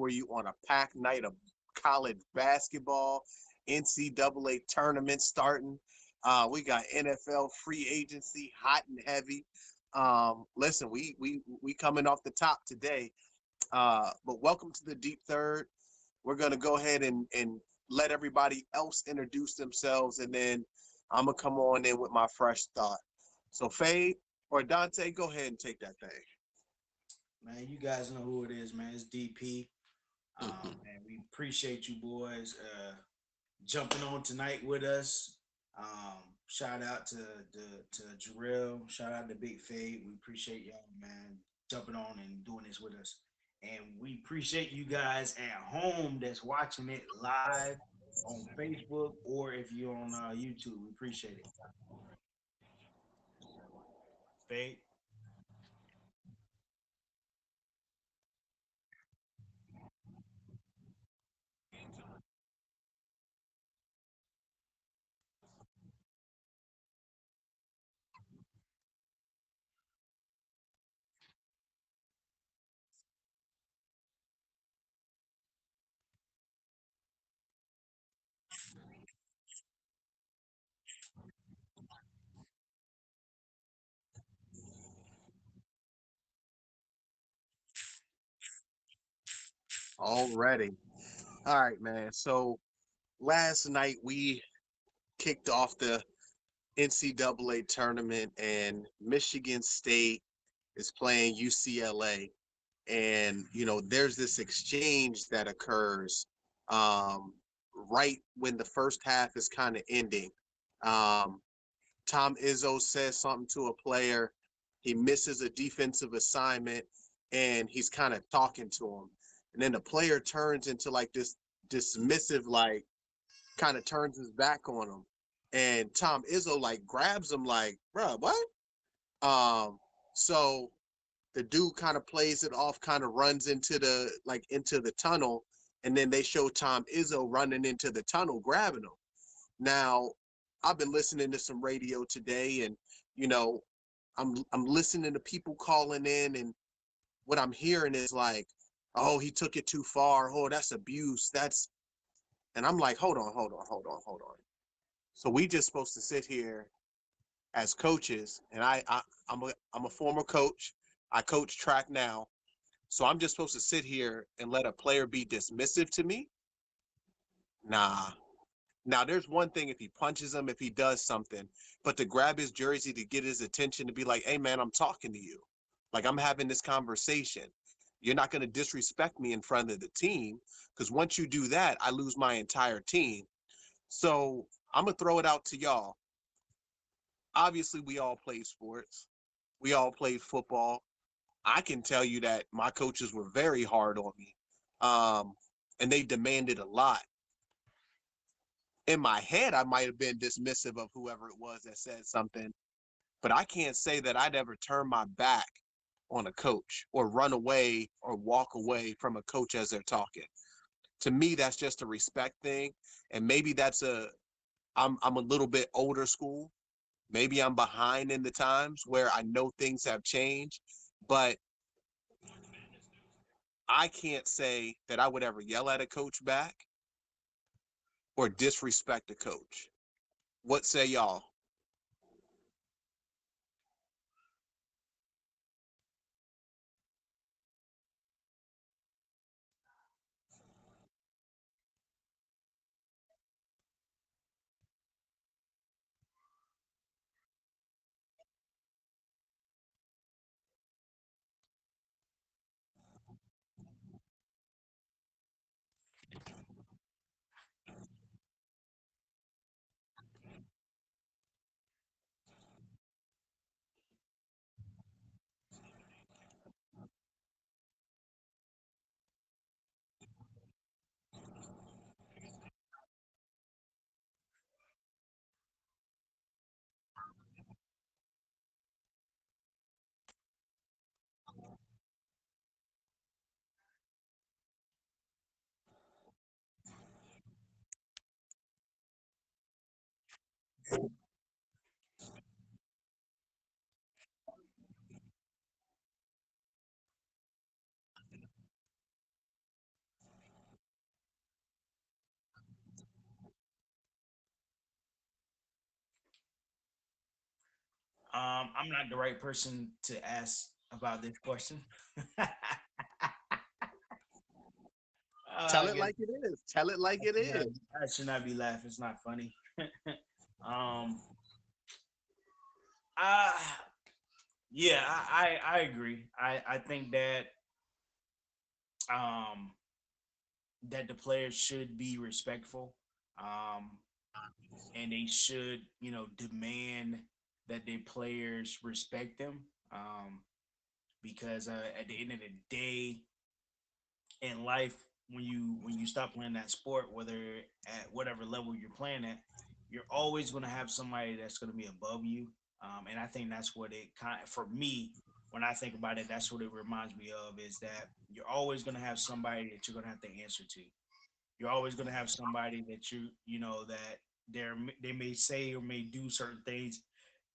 for you on a packed night of college basketball, NCAA tournament starting. We got NFL free agency hot and heavy. Listen, we coming off the top today. But welcome to the Deep Third. We're gonna go ahead and let everybody else introduce themselves, and then I'm gonna come on in with my fresh thought. So Fade or Dante, go ahead and take that thing. Man, you guys know who it is, man. It's DP. Mhm. Man, we appreciate you boys jumping on tonight with us. Shout out to Jarrell. Shout out to Big Fade. We appreciate y'all, man, jumping on and doing this with us. And we appreciate you guys at home that's watching it live on Facebook or if you're on YouTube. We appreciate it. Fade. Already. All right, man. So last night we kicked off the NCAA tournament, and Michigan State is playing UCLA. And there's this exchange that occurs um, right when the first half is kind of ending. Um, Tom Izzo says something to a player. He misses a defensive assignment, and he's kind of talking to him. And then the player turns into like this dismissive, like kind of turns his back on him. And Tom Izzo like grabs him like, bruh, what? Um, so the dude kind of plays it off, kind of runs into the tunnel, and then they show Tom Izzo running into the tunnel, grabbing him. Now, I've been listening to some radio today, and you know, I'm listening to people calling in, and what I'm hearing is like, oh, he took it too far. Oh, that's abuse. And I'm like, hold on. So we just supposed to sit here as coaches, and I'm a former coach. I coach track now. So I'm just supposed to sit here and let a player be dismissive to me? Nah. Now there's one thing if he punches him, if he does something, but to grab his jersey to get his attention to be like, hey man, I'm talking to you. Like I'm having this conversation. You're not gonna disrespect me in front of the team. Because once you do that, I lose my entire team. So I'm gonna throw it out to y'all. Obviously, we all play sports. We all played football. I can tell you that my coaches were very hard on me, um, and they demanded a lot. In my head, I might have been dismissive of whoever it was that said something, but I can't say that I'd ever turn my back on a coach or run away or walk away from a coach as they're talking. To me, that's just a respect thing, and maybe I'm a little bit older school. Maybe I'm behind in the times where I know things have changed, but I can't say that I would ever yell at a coach back or disrespect a coach. What say y'all? I'm not the right person to ask about this question. Tell I it guess like it is. Tell it like I it should not, is. I should not be laughing. It's not funny. um, I yeah, I agree. I think um that the players should be respectful, um, and they should demand that their players respect them, because at the end of the day, in life, when you stop playing that sport, whether at whatever level you're playing at, you're always going to have somebody that's going to be above you. And I think that's what it kind of, for me, when I think about it, that's what it reminds me of, is that you're always going to have somebody that you're going to have to answer to. You're always going to have somebody that that they may say or may do certain things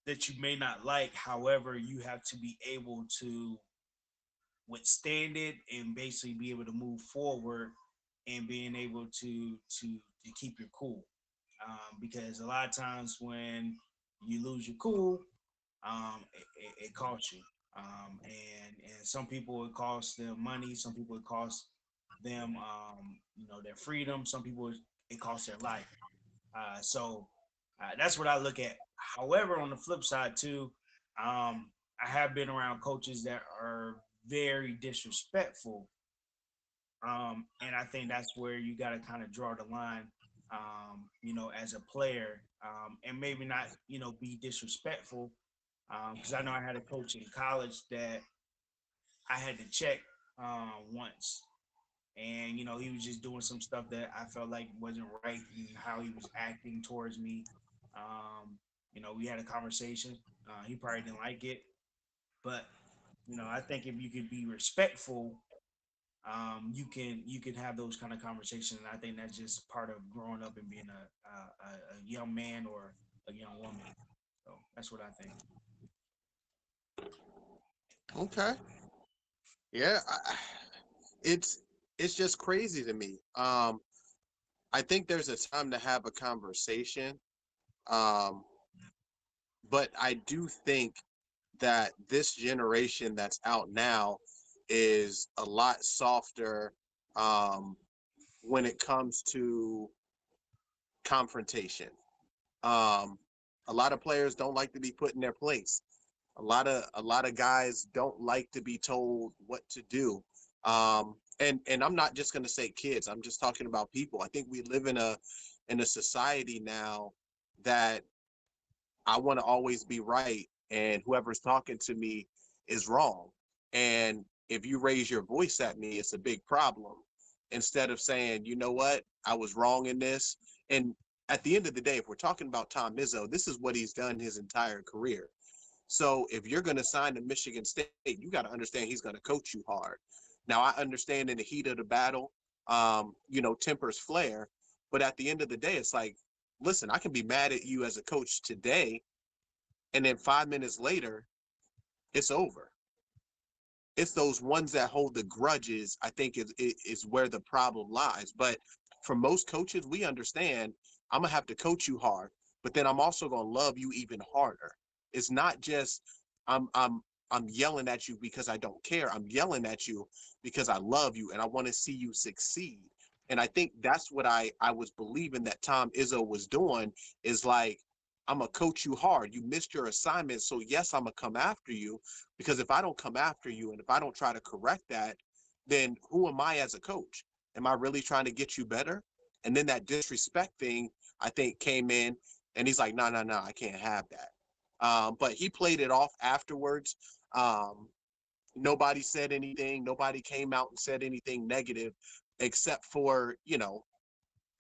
that you may not like. However, you have to be able to withstand it and basically be able to move forward and being able to keep your cool. Because a lot of times when you lose your cool, it costs you. And some people, it costs them money. Some people, it costs them their freedom. Some people, it costs their life. So that's what I look at. However, on the flip side too, I have been around coaches that are very disrespectful, and I think that's where you got to kind of draw the line, as a player, and maybe not, be disrespectful, because I know I had a coach in college that I had to check once, and he was just doing some stuff that I felt like wasn't right, and how he was acting towards me. Um, we had a conversation. He probably didn't like it, but I think if you could be respectful, you can have those kind of conversations, and I think that's just part of growing up and being a young man or a young woman. So that's what I think. Okay. Yeah. It's it's just crazy to me. I think there's a time to have a conversation. Um, but I do think that this generation that's out now is a lot softer um, when it comes to confrontation. Um, a lot of players don't like to be put in their place. A lot of guys don't like to be told what to do. And I'm not just going to say kids. I'm just talking about people. I think we live in a society now that I want to always be right, and whoever's talking to me is wrong. And if you raise your voice at me, it's a big problem. Instead of saying, you know what, I was wrong in this. And at the end of the day, if we're talking about Tom Izzo, this is what he's done his entire career. So if you're going to sign to Michigan State, you got to understand he's going to coach you hard. Now, I understand in the heat of the battle, tempers flare. But at the end of the day, it's like, listen, I can be mad at you as a coach today, and then 5 minutes later, it's over. It's those ones that hold the grudges, I think is where the problem lies. But for most coaches, we understand I'm gonna have to coach you hard, but then I'm also gonna love you even harder. It's not just I'm I'm I'm yelling at you because I don't care. I'm yelling at you because I love you and I want to see you succeed. And I think that's what I was believing that Tom Izzo was doing, is like, I'm gonna coach you hard. You missed your assignment, so yes, I'm gonna come after you, because if I don't come after you and if I don't try to correct that, then who am I as a coach? Am I really trying to get you better? And then that disrespect thing, I think, came in, and he's like, no, no, no, I can't have that. But he played it off afterwards. Um, Nobody said anything. Nobody came out and said anything negative, except for,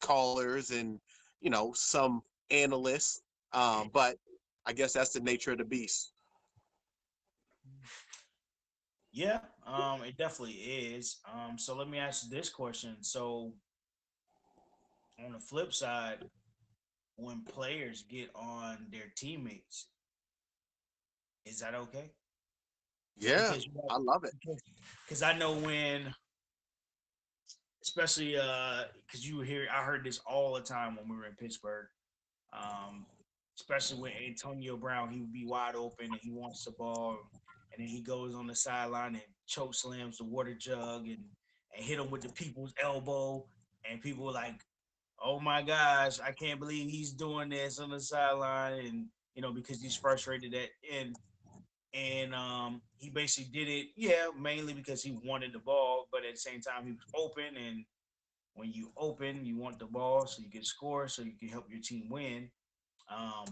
callers and, some analysts. But I guess that's the nature of the beast. Yeah, it definitely is. So let me ask you this question. So on the flip side, when players get on their teammates, is that okay? Yeah, Because I love it. because I know when, especially because you were here, I heard this all the time when we were in Pittsburgh. Um, especially with Antonio Brown, he would be wide open and he wants the ball, and then he goes on the sideline and choke slams the water jug and hit him with the people's elbow, and people were like, "Oh my gosh, I can't believe he's doing this on the sideline," and because he's frustrated at and he basically did it, yeah, mainly because he wanted the ball, but at the same time he was open, and when you open, you want the ball so you can score, so you can help your team win. Um,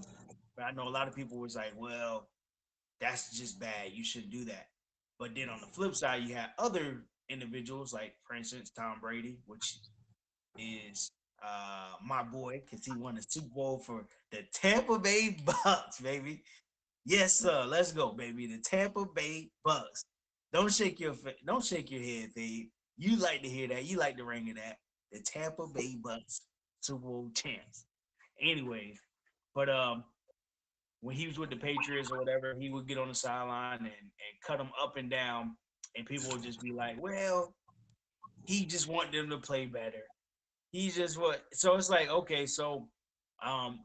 but I know a lot of people was like, well, that's just bad. You shouldn't do that. But then on the flip side, you have other individuals, like for instance Tom Brady, which is my boy because he won the Super Bowl for the Tampa Bay Bucks, baby. Yes, sir. Let's go, baby. The Tampa Bay Bucks. Don't shake your head, Fade. You like to hear that. You like the ring of that. The Tampa Bay Bucks Super Bowl champs. Anyways, but when he was with the Patriots or whatever, he would get on the sideline and cut them up and down, and people would just be like, "Well, he just want them to play better. He just what?" So it's like, okay, so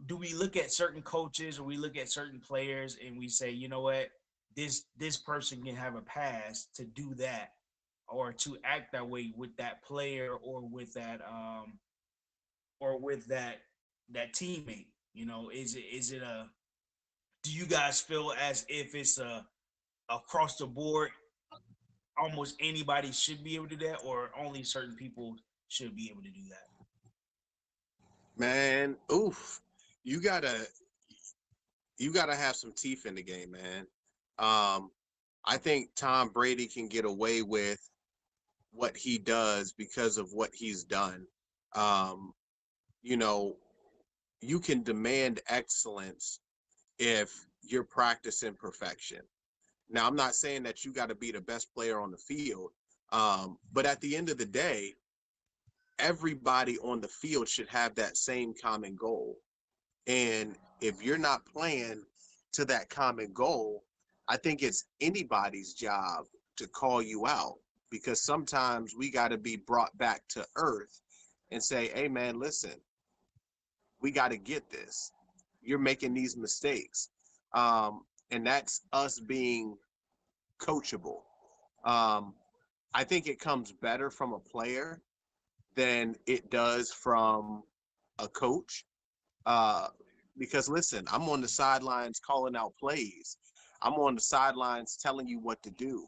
do we look at certain coaches or we look at certain players and we say, you know what, this person can have a pass to do that or to act that way with that player or with that teammate? Is it a do you guys feel as if it's a across the board, almost anybody should be able to do that, or only certain people should be able to do that? Man, oof. You gotta you gotta have some teeth in the game, man. Um, I think Tom Brady can get away with what he does because of what he's done. Um, you know, you can demand excellence if you're practicing perfection. Now, I'm not saying that you got to be the best player on the field, but at the end of the day, everybody on the field should have that same common goal. And if you're not playing to that common goal, I think it's anybody's job to call you out because sometimes we got to be brought back to earth and say, hey, man, listen, we got to get this. You're making these mistakes. And that's us being coachable. Um, I think it comes better from a player than it does from a coach. Uh, because listen, I'm on the sidelines calling out plays. I'm on the sidelines telling you what to do.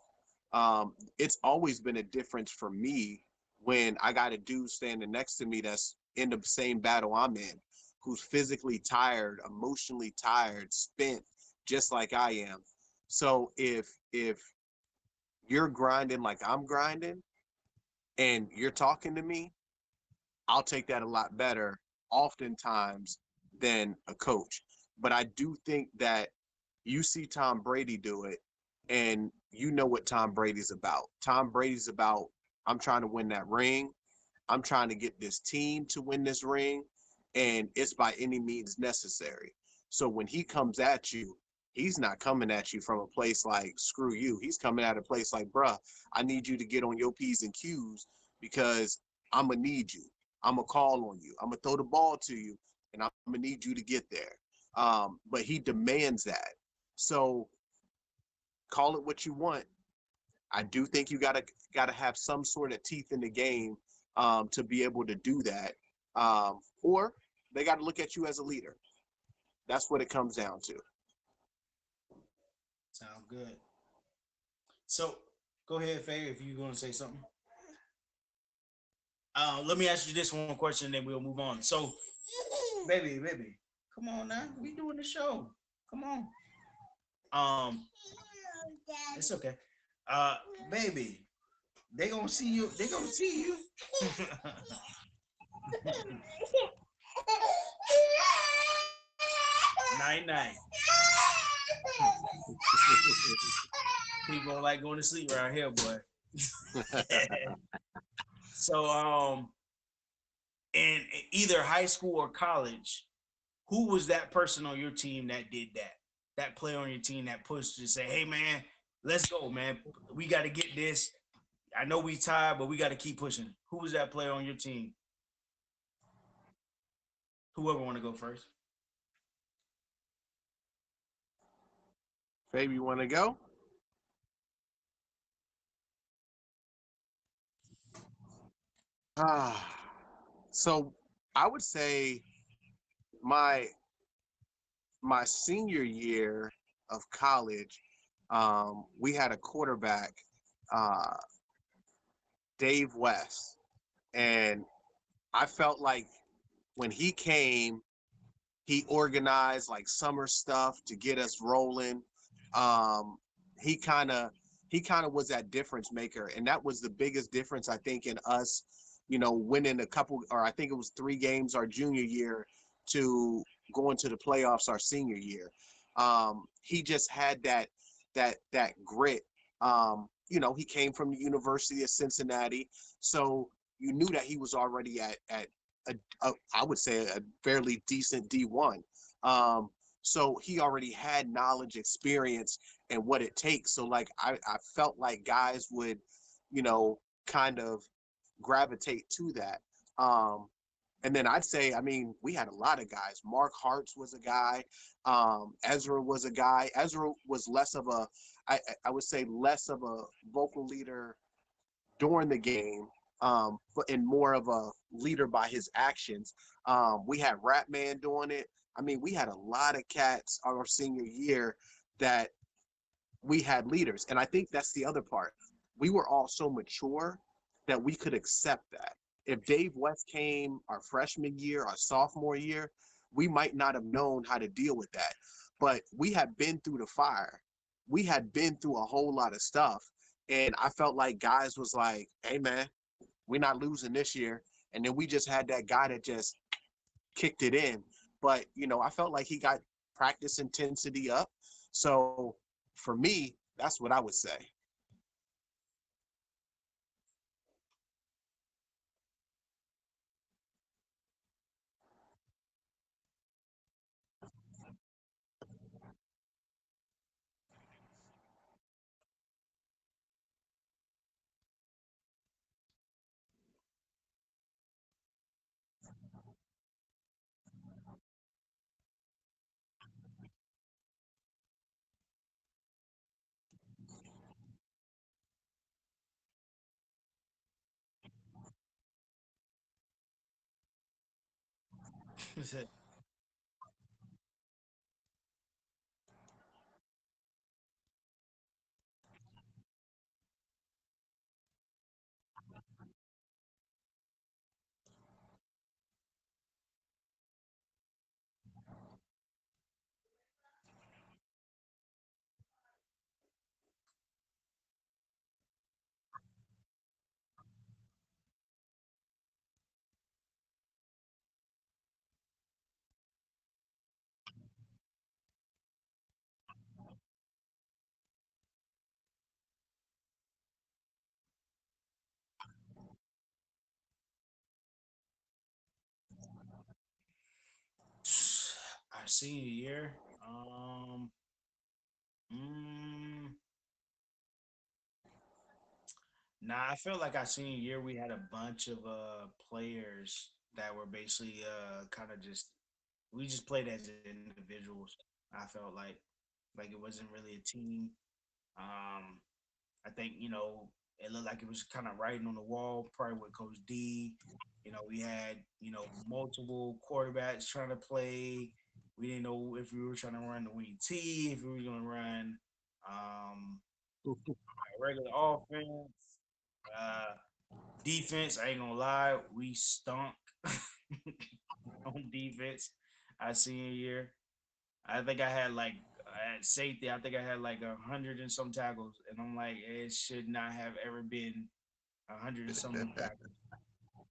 It's always been a difference for me when I got a dude standing next to me that's in the same battle I'm in, who's physically tired, emotionally tired, spent, just like I am. So if you're grinding like I'm grinding and you're talking to me, I'll take that a lot better oftentimes than a coach. But I do think that you see Tom Brady do it, and you know what Tom Brady's about. Tom Brady's about, I'm trying to win that ring. I'm trying to get this team to win this ring, and it's by any means necessary. So when he comes at you, he's not coming at you from a place like, screw you. He's coming at a place like, bruh, I need you to get on your P's and Q's because I'm going to need you. I'm going to call on you. I'm going to throw the ball to you, and I'm going to need you to get there. But he demands that. So call it what you want. I do think you gotta have some sort of teeth in the game to be able to do that, or they got to look at you as a leader. That's what it comes down to. Sound good. So go ahead, Faye, if you're going to say something. Let me ask you this one question, then we'll move on. So, baby, come on now. We doing the show. Come on. Um, it's okay. Uh, baby, they gonna see you. They gonna see you. Night night. People don't like going to sleep around here, boy. So, in either high school or college, who was that person on your team that did that? That player on your team that pushed to say, "Hey, man, let's go, man. We got to get this. I know we tired, but we got to keep pushing." Who was that player on your team? Whoever want to go first. Baby, want to go? Ah, so I would say my my senior year of college, we had a quarterback, uh, Dave West, and I felt like when he came, he organized like summer stuff to get us rolling. Um, he kind of he kind of was that difference maker, and that was the biggest difference I think in us, winning a couple, or I think it was 3 games our junior year to going to the playoffs our senior year. He just had that grit. He came from the University of Cincinnati, so you knew that he was already at I would say a fairly decent D1. Um, so he already had knowledge, experience, and what it takes. So like I felt like guys would, kind of gravitate to that. Um, and then I'd say, I mean, we had a lot of guys. Mark Hartz was a guy. Ezra was a guy. Ezra was less of I would say less of a vocal leader during the game, but and more of a leader by his actions. We had Ratman doing it. I mean, we had a lot of cats our senior year that we had leaders, and I think that's the other part. We were all so mature that we could accept that. If Dave West came our freshman year, our sophomore year, we might not have known how to deal with that. But we had been through the fire. We had been through a whole lot of stuff. And I felt like guys was like, hey man, we're not losing this year. And then we just had that guy that just kicked it in. But, I felt like he got practice intensity up. So for me, that's what I would say. Our senior year, um, mm, nah, I feel like our senior year we had a bunch of players that were basically kind of just we just played as individuals. I felt like it wasn't really a team. Um, I think it looked like it was kind of writing on the wall, probably with Coach D. We had multiple quarterbacks trying to play. We didn't know if we were trying to run the wing T, if we were going to run um, a regular offense, uh, defense. I ain't gonna lie, we stunk on defense our senior year. I think I had like at safety, I think I had like 100 and some tackles, and I'm like, it should not have ever been 100 and some tackles.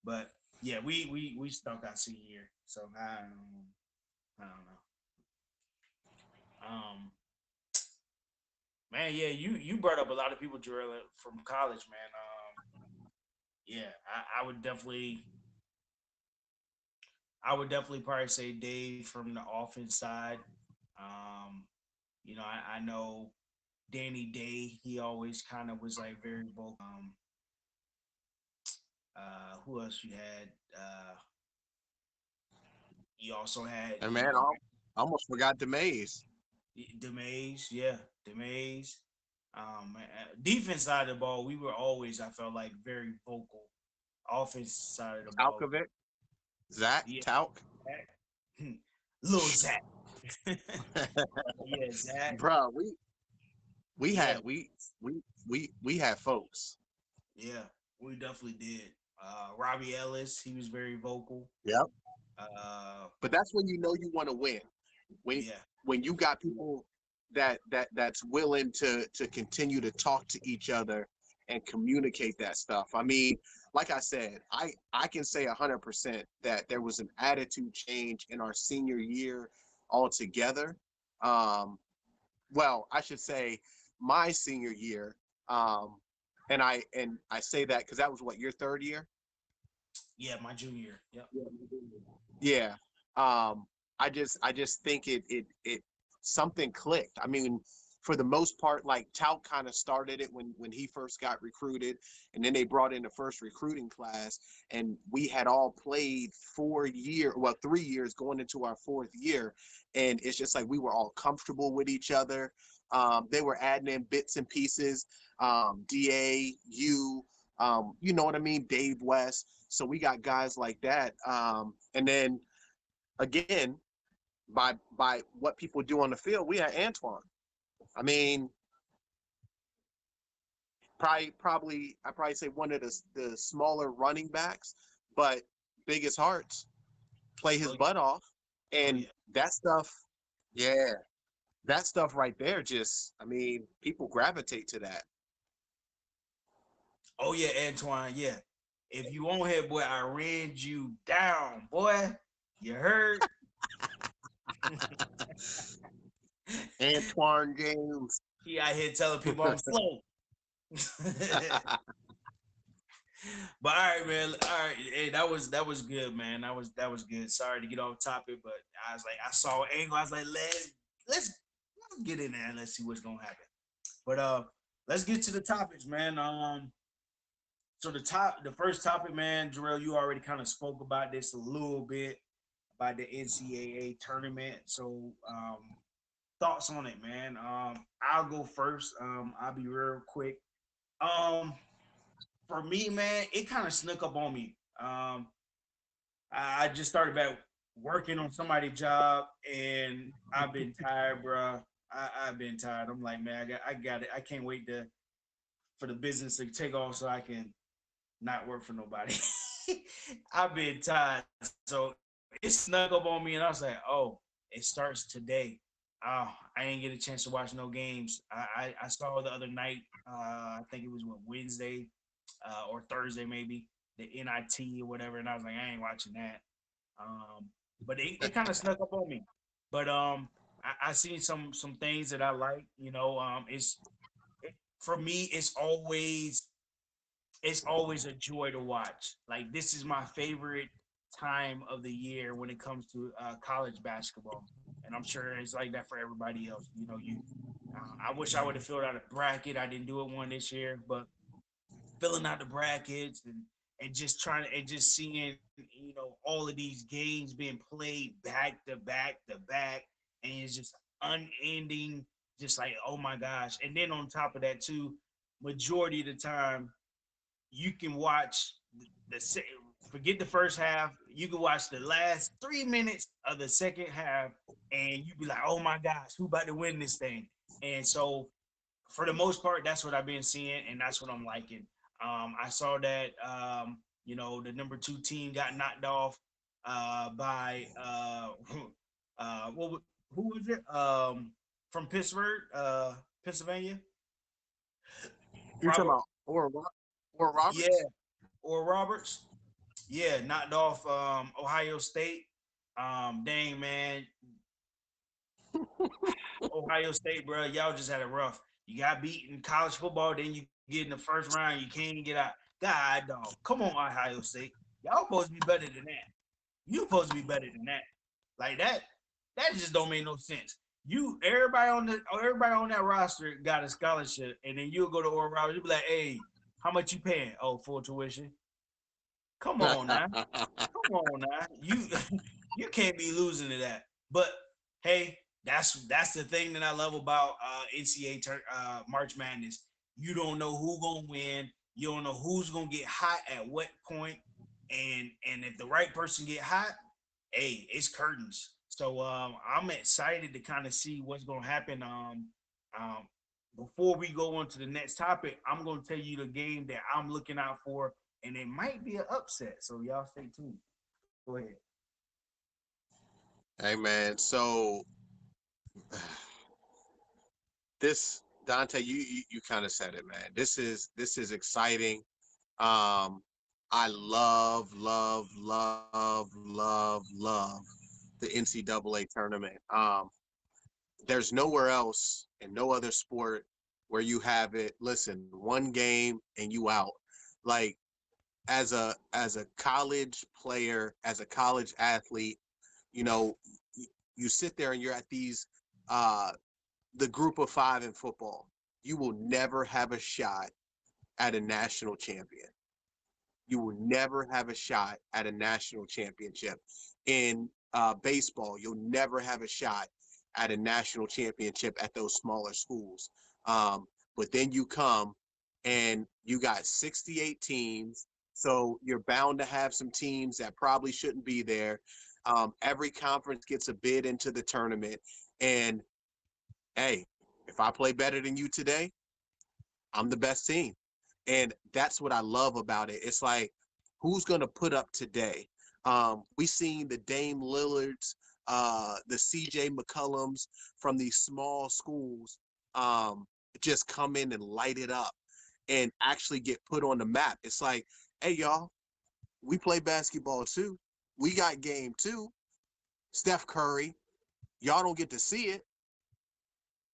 But yeah, we stunk our senior year, so I don't know. Man, yeah, you brought up a lot of people, Jarrell, from college, man. Yeah, I would definitely probably say Dave from the offense side. Um, I know Danny Day, he always kind of was like very vocal. Who else you had? You also had, And man, I almost forgot the maze. Demaze, yeah. the Mays. Defense side of the ball, we were always, I felt like, very vocal. Offense side of the ball, Talkovic, Zach yeah, Talk, Zach. Little Zach. Yeah, Zach. bro. We Yeah, had we had folks. yeah, we definitely did. Robbie Ellis, he was very vocal. Yep. Uh, But that's when you know you want to win. When yeah. when you got people that's willing to continue to talk to each other and communicate that stuff. I mean, like I said, I can say 100% that there was an attitude change in our senior year altogether. Um, well, I should say my senior year. Um, and I say that because that was what, your third year? Yeah, my junior. Yep. Yeah. I just think it something clicked. I mean, for the most part, like Tout kind of started it when he first got recruited, and then they brought in the first recruiting class, and we had all played 3 years going into our fourth year, and it's just like we were all comfortable with each other. They were adding in bits and pieces. Da, you know what I mean, Dave West. So we got guys like that. And then again, by what people do on the field, we had Antoine. I mean, probably I probably say one of the smaller running backs, but biggest hearts, play his Oh, butt off, oh and yeah. that stuff, yeah, that stuff right there. Just, I mean, people gravitate to that. Oh yeah, Antoine. Yeah. If you on here, boy, I ran you down, boy. You heard? Antoine James. He out here telling people I'm slow. But all right, man. All right, hey, that was good, man. That was good. Sorry to get off topic, but I was like, I saw an angle. I was like, let's get in there and let's see what's gonna happen. But let's get to the topics, man. So the first topic, man, Jarrell, you already kind of spoke about this a little bit about the NCAA tournament. So thoughts on it, man. I'll go first. I'll be real quick. Um, for me, man, it kind of snuck up on me. I just started back working on somebody's job, and I've been tired, bro. I've been tired. I'm like, man, I got it. I can't wait for the business to take off so I can not work for nobody. I've been tired, so it snuck up on me, and I was like, oh, it starts today. Oh, I didn't get a chance to watch no games. I saw the other night. I think it was what, Wednesday or Thursday maybe, the NIT or whatever, and I was like, I ain't watching that. Um, but it kind of snuck up on me. But I seen some things that I like. For me, it's always a joy to watch. Like, this is my favorite time of the year when it comes to college basketball, and I'm sure it's like that for everybody else. I wish I would have filled out a bracket. I didn't do it one this year, but filling out the brackets and just trying to and just seeing all of these games being played back to back to back, and it's just unending, just like, oh my gosh. And then on top of that too, majority of the time you can watch forget the first half. You can watch the last 3 minutes of the second half, and you be like, "Oh my gosh, who about to win this thing?" And so, for the most part, that's what I've been seeing, and that's what I'm liking. I saw that the number two team got knocked off by who was it? From Pittsburgh, Pennsylvania. You talking Robert, about or yeah, Roberts? or Roberts. Yeah, knocked off Ohio State. Dang, man, Ohio State, bro, y'all just had it rough. You got beat in college football, then you get in the first round, you can't even get out. God, dog, come on, Ohio State. Y'all supposed to be better than that. You supposed to be better than that. Like that, that just don't make no sense. Everybody on that roster got a scholarship, and then you'll go to Oral Roberts, you'll be like, hey, how much you paying? Oh, full tuition. Come on now. Come on now. You you can't be losing to that. But hey, That's the thing that I love about March Madness. You don't know who gonna win. You don't know who's gonna get hot at what point, and if the right person get hot, hey, it's curtains. So I'm excited to kind of see what's gonna happen. Um, Before we go on to the next topic, I'm gonna tell you the game that I'm looking out for, and it might be an upset. So y'all stay tuned. Go ahead. Hey man, so this Dante, you kind of said it, man. This is exciting. Um, I love the NCAA tournament. There's nowhere else in no other sport where you have it. Listen, one game and you out. Like as a college player, as a college athlete, you know, you sit there and you're at these uh the group of five in football. You will never have a shot at a national champion. You will never have a shot at a national championship. In baseball, you'll never have a shot at a national championship at those smaller schools. Um, but then you come and you got 68 teams. So you're bound to have some teams that probably shouldn't be there. Every conference gets a bid into the tournament. And hey, if I play better than you today, I'm the best team. And that's what I love about it. It's like, who's going to put up today? We seen the Dame Lillards, the CJ McCullums from these small schools um, just come in and light it up and actually get put on the map. It's like, hey, y'all, we play basketball too. We got game too. Steph Curry, y'all don't get to see it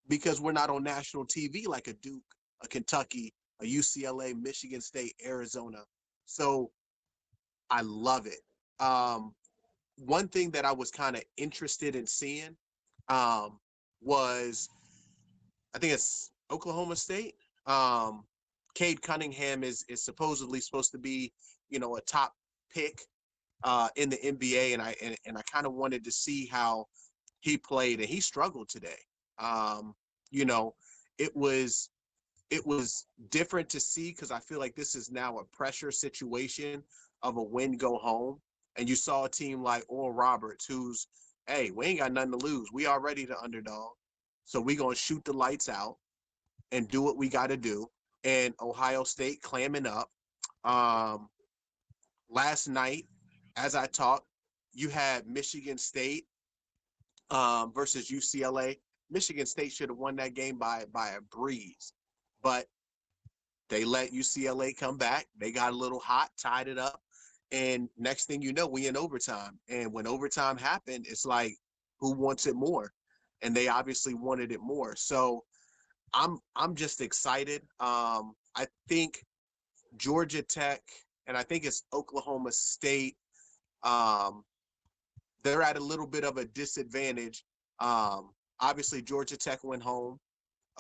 because we're not on national TV like a Duke, a Kentucky, a UCLA, Michigan State, Arizona. So I love it. Um, One thing that I was kind of interested in seeing um, was I think it's Oklahoma State. Cade Cunningham is supposedly supposed to be, a top pick in the NBA, and I kind of wanted to see how he played, and he struggled today. Um, you know, it was it was different to see because I feel like this is now a pressure situation of a win go home. And you saw a team like Oral Roberts, who's, hey, we ain't got nothing to lose. We already the underdog. So we gonna shoot the lights out and do what we gotta do. And Ohio State clamming up. Um, Last night, as I talked, you had Michigan State versus UCLA. Michigan State should have won that game by a breeze, but they let UCLA come back. They got a little hot, tied it up, and next thing you know, we in overtime. And when overtime happened, it's like, who wants it more? And they obviously wanted it more. So I'm just excited. I think Georgia Tech and I think it's Oklahoma State. Um, they're at a little bit of a disadvantage. Obviously, Georgia Tech went home.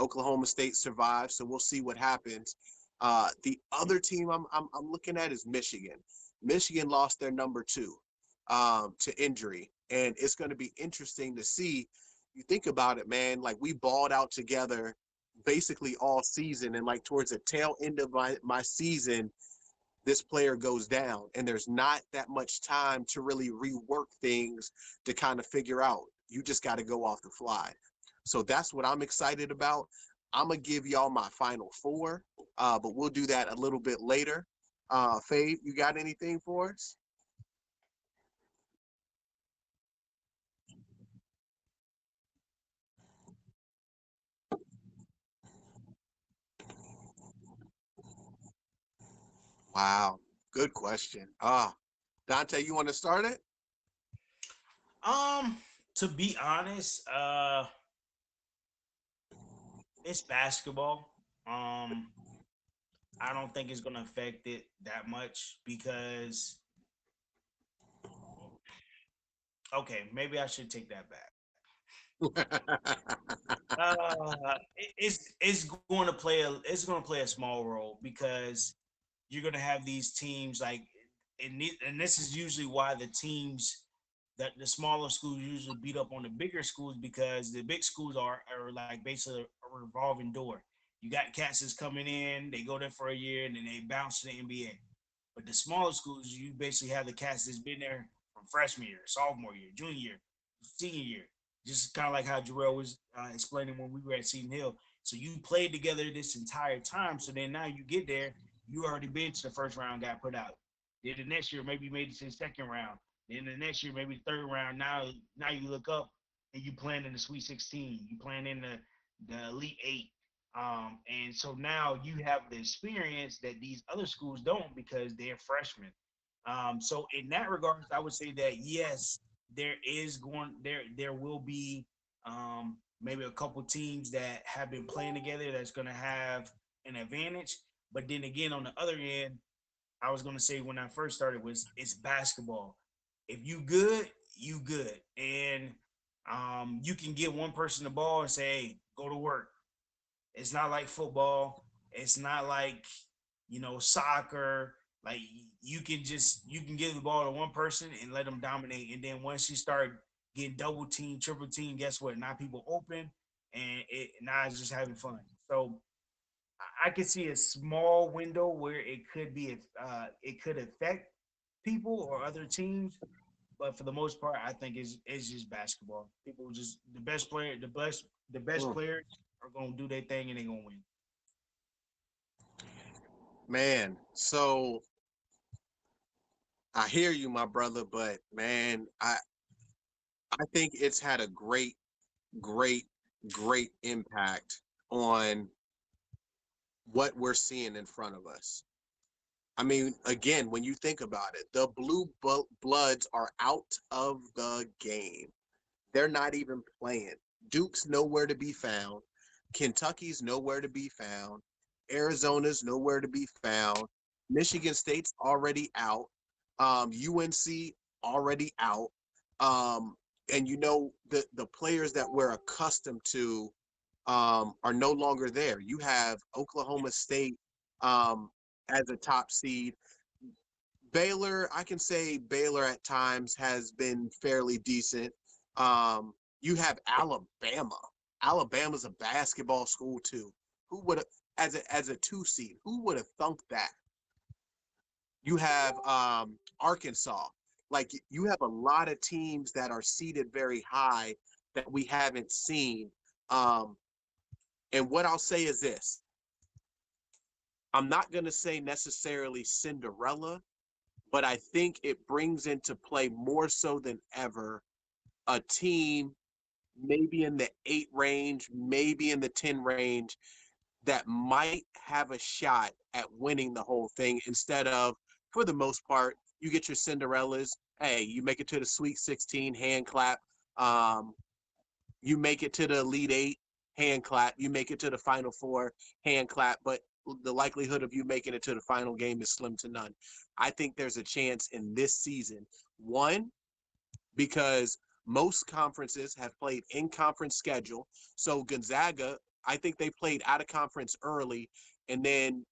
Oklahoma State survived, so we'll see what happens. The other team I'm looking at is Michigan. Michigan lost their number two to injury, and it's going to be interesting to see. You think about it, man. Like we balled out together basically all season, and like towards the tail end of my season, this player goes down, and there's not that much time to really rework things to kind of figure out. You just got to go off the fly. So that's what I'm excited about. I'm gonna give y'all my final four, but we'll do that a little bit later. Fade, you got anything for us? Wow, good question. Dante, you want to start it? Um, to be honest, it's basketball. I don't think it's gonna affect it that much because okay, maybe I should take that back. It's going to play a small role because you're going to have these teams like and this is usually why the teams that the smaller schools usually beat up on the bigger schools because the big schools are like basically a revolving door. You got cats that's coming in, they go there for a year, and then they bounce to the NBA. But the smaller schools, you basically have the cats that's been there from freshman year, sophomore year, junior year, senior year. Just kind of like how Jarrell was explaining when we were at Seton Hill. So you played together this entire time. So then now you get there, you already been to the first round, got put out. Then the next year, maybe you made it to the second round. Then the next year, maybe third round. Now you look up and you playing in the Sweet 16. You playing in the Elite Eight. And so now you have the experience that these other schools don't because they're freshmen. So in that regards, I would say that yes, there will be maybe a couple teams that have been playing together that's going to have an advantage. But then again, on the other end, I was going to say when I first started was it's basketball. If you good, you good, and you can get one person the ball and say, "Hey, go to work." It's not like football. It's not like soccer. Like you can give the ball to one person and let them dominate, and then once you start getting double team, triple team, guess what? Now people open, and now it's just having fun. So I could see a small window where it could affect people or other teams, but for the most part, I think it's just basketball. People just the best Mm. players are gonna do their thing and they're gonna win. Man, so I hear you, my brother, but man, I think it's had a great, great impact on what we're seeing in front of us. I mean, again, when you think about it, the bloods are out of the game. They're not even playing. Duke's nowhere to be found. Kentucky's nowhere to be found. Arizona's nowhere to be found. Michigan State's already out. UNC already out. Um, and the players that we're accustomed to are no longer there. You have Oklahoma State um, as a top seed. Baylor, I can say Baylor at times has been fairly decent. You have Alabama. Alabama's a basketball school too. Who would have, as a two seed? Who would have thunk that? You have Arkansas. Like you have a lot of teams that are seated very high that we haven't seen. Um, and what I'll say is this: I'm not going to say necessarily Cinderella, but I think it brings into play more so than ever a team maybe in the 8 range, maybe in the 10 range that might have a shot at winning the whole thing instead of, for the most part, you get your Cinderellas. Hey, you make it to the Sweet 16, hand clap. Um, you make it to the Elite Eight, hand clap. You make it to the Final Four, hand clap. But the likelihood of you making it to the final game is slim to none. I think there's a chance in this season. One, because most conferences have played in conference schedule. So Gonzaga, I think they played out of conference early, and then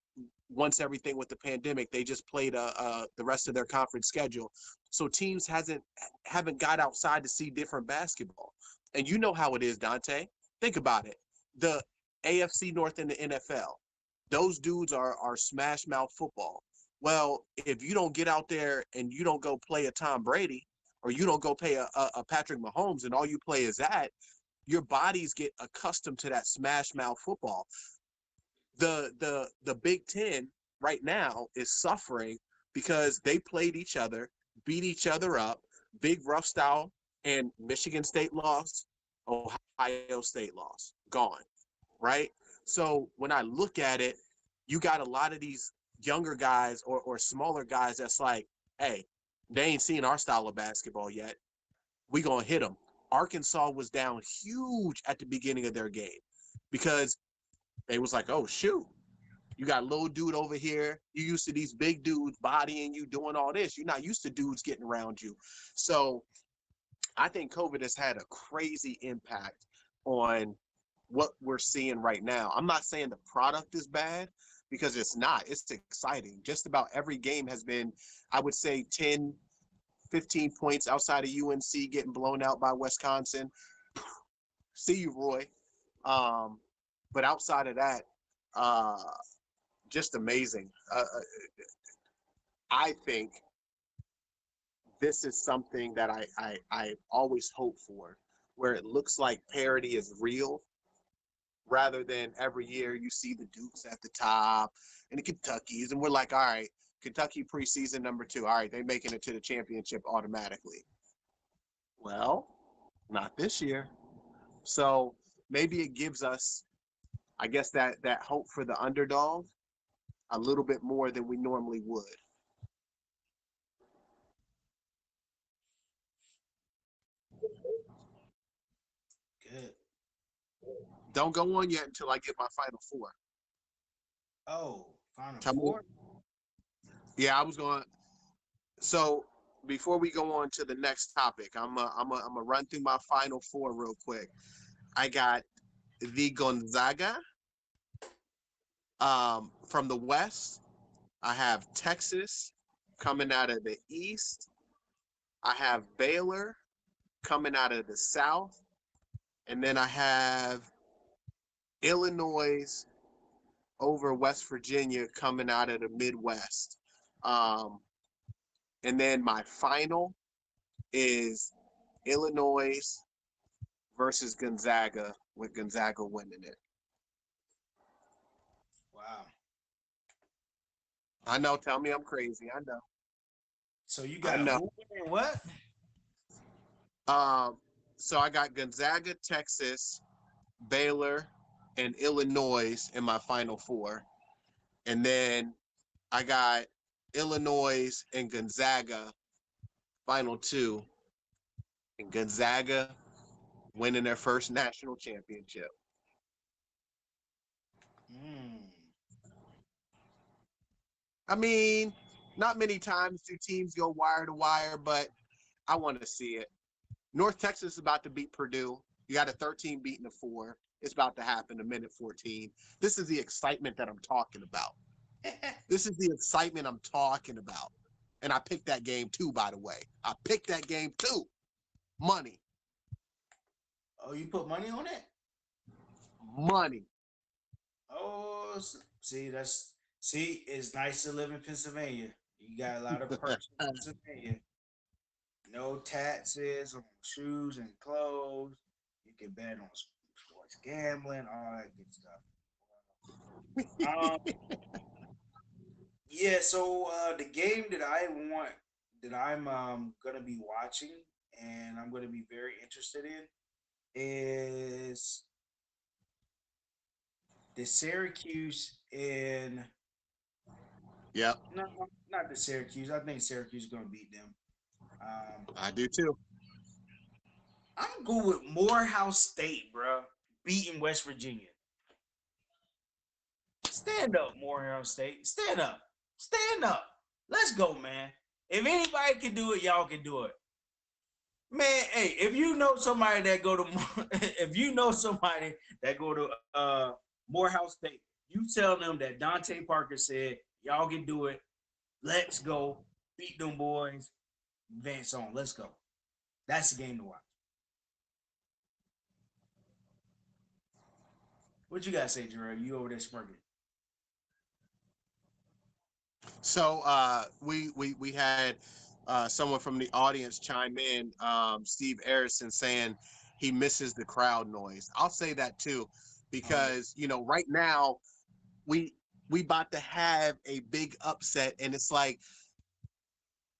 once everything with the pandemic, they just played the rest of their conference schedule. So teams haven't got outside to see different basketball. And you know how it is, Dante. Think about it. The AFC North in the NFL, those dudes are smash mouth football. Well, if you don't get out there and you don't go play a Tom Brady, or you don't go play a Patrick Mahomes, and all you play is that, your bodies get accustomed to that smash mouth football. The Big Ten right now is suffering because they played each other, beat each other up, big rough style, and Michigan State lost, Ohio State lost, gone, right? So when I look at it, you got a lot of these younger guys or smaller guys that's like, hey, they ain't seen our style of basketball yet. We gonna hit them. Arkansas was down huge at the beginning of their game because they was like, oh shoot, you got little dude over here. You used to these big dudes bodying you, doing all this. You're not used to dudes getting around you. So I think COVID has had a crazy impact on what we're seeing right now. I'm not saying the product is bad because it's not. It's exciting. Just about every game has been, I would say, 10, 15 points outside of UNC getting blown out by Wisconsin. See you, Roy. Um, but outside of that, uh, just amazing. I think this is something that I always hope for, where it looks like parity is real rather than every year you see the Dukes at the top and the Kentuckys, and we're like, all right, Kentucky preseason number 2, all right, they're making it to the championship automatically. Well, not this year. So maybe it gives us, I guess, that hope for the underdog a little bit more than we normally would. Good. Don't go on yet until I get my final four. Oh, Final Tell me. Four. Yeah, I was going. So before we go on to the next topic, I'm a run through my final four real quick. I got the Gonzaga from the West. I have Texas coming out of the East. I have Baylor coming out of the South, and then I have Illinois over West Virginia coming out of the Midwest. Um, and then my final is Illinois versus Gonzaga, with Gonzaga winning it. Wow. I know. Tell me I'm crazy. I know. So you I got know. who and what? Um, so I got Gonzaga, Texas, Baylor, and Illinois in my final four. And then I got Illinois and Gonzaga final two, and Gonzaga winning their first national championship. Mm. I mean, not many times do teams go wire to wire, but I want to see it. North Texas is about to beat Purdue. You got a 13 beating a 4. It's about to happen a minute 14. This is the excitement that I'm talking about. This is the excitement I'm talking about. And I picked that game too, by the way. I picked that game too. Money. Oh, you put money on it? Money. Oh, see, it's nice to live in Pennsylvania. You got a lot of perks in Pennsylvania. No taxes on shoes and clothes. You can bet on sports gambling, all that good stuff. Um, yeah. So the game that I want, that I'm gonna be watching, and I'm gonna be very interested in, is the Syracuse in Yep, no, not the Syracuse. I think Syracuse is gonna beat them. Um, I do too. I'm good with Morehouse State, bro, beating West Virginia. Stand up, Morehouse State. Stand up. Stand up. Let's go, man. If anybody can do it, y'all can do it. Man, hey, if you know somebody that go to if you know somebody that go to Morehouse State, you tell them that Dante Parker said, y'all can do it. Let's go. Beat them boys. Advance on. Let's go. That's the game to watch. What you gotta say, Gerard? You over there smirking. So we had someone from the audience chime in, Steve Arison, saying he misses the crowd noise. I'll say that too, Oh yeah. because right now we we about to have a big upset, and it's like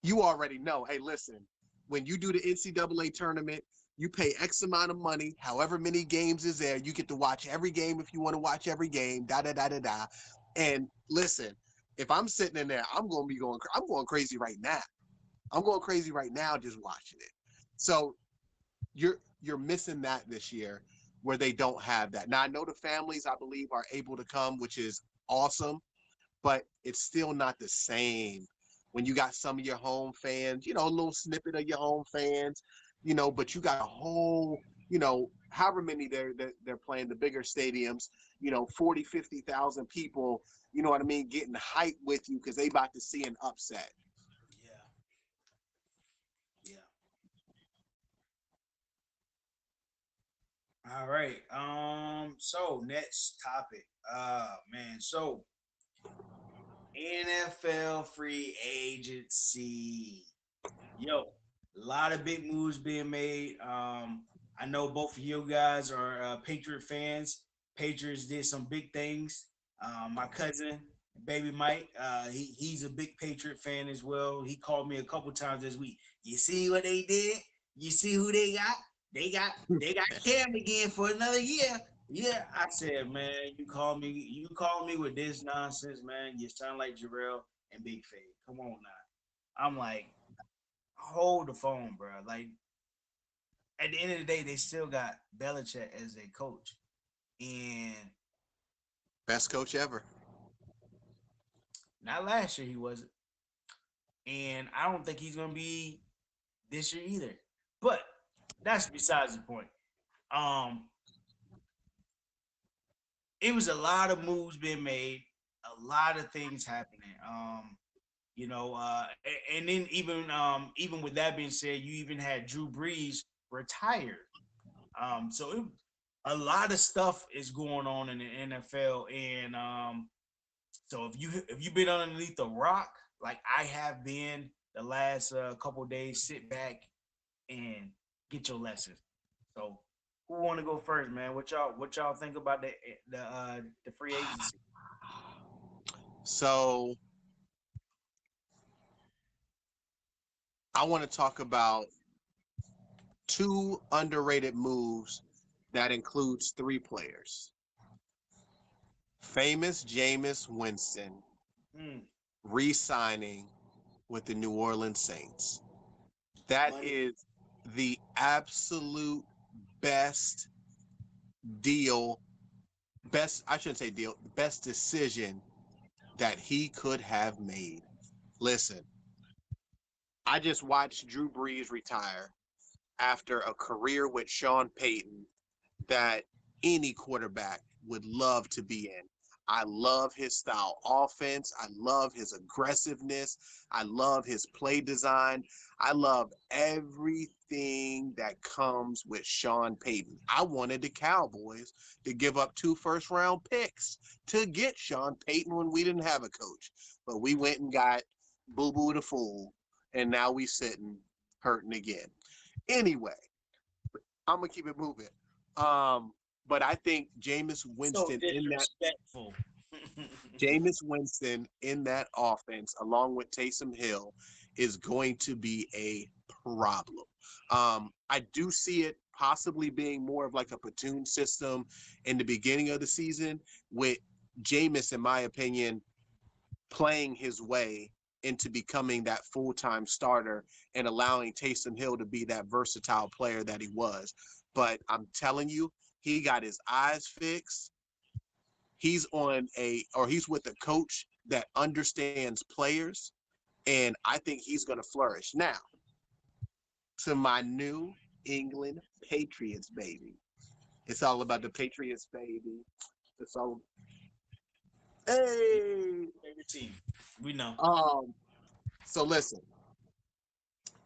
you already know. Hey, listen, when you do the NCAA tournament, you pay X amount of money, however many games is there. You get to watch every game if you want to watch every game. Da da da da da. And listen, if I'm sitting in there, I'm going crazy right now. I'm going crazy right now just watching it. So you're missing that this year, where they don't have that. Now I know the families, I believe, are able to come, which is awesome, but it's still not the same when you got some of your home fans, a little snippet of your home fans, but you got a whole, however many they're playing, the bigger stadiums, 40, 50,000 people, you know what I mean, getting hyped with you because they about to see an upset. Yeah. right. So next topic. Man. So NFL free agency. Yo, a lot of big moves being made. I know both of you guys are Patriot fans. Patriots did some big things. My cousin, baby Mike, he's a big Patriot fan as well. He called me a couple times this week. You see what they did? You see who they got? They got Cam again for another year. Yeah, I said, man, you call me with this nonsense, man. You sound like Jarrell and Big Fade. Come on now. I'm like, hold the phone, bro. Like at the end of the day, they still got Belichick as their coach, and Best coach ever. not last year he wasn't, and I don't think he's gonna be this year either. But that's besides the point. Um, it was a lot of moves being made, a lot of things happening. And then even with that being said, you even had Drew Brees retired. A lot of stuff is going on in the NFL, and so if you've been underneath the rock like I have been the last couple of days, sit back and get your lessons. So who want to go first, man? What y'all think about the free agency? So I want to talk about two underrated moves that includes three players. Famous Jameis Winston Hmm. re-signing with the New Orleans Saints. That Money. is the absolute best deal, best, I shouldn't say deal, best decision that he could have made. Listen, I just watched Drew Brees retire after a career with Sean Payton that any quarterback would love to be in. I love his style offense. I love his aggressiveness. I love his play design. I love everything that comes with Sean Payton. I wanted the Cowboys to give up 2 first-round picks to get Sean Payton when we didn't have a coach. But we went and got Boo Boo the Fool, and now we sitting hurting again. Anyway, I'm gonna keep it moving. But I think So disrespectful. Jameis Winston in that offense, along with Taysom Hill, is going to be a problem. I do see it possibly being more of like a platoon system in the beginning of the season, with Jameis, in my opinion, playing his way into becoming that full-time starter and allowing Taysom Hill to be that versatile player that he was. But I'm telling you, he got his eyes fixed. He's with a coach that understands players, and I think he's going to flourish. Now, to my New England Patriots, baby. It's all about the Patriots, baby. It's all, hey. Favorite team. We know. Um, so listen,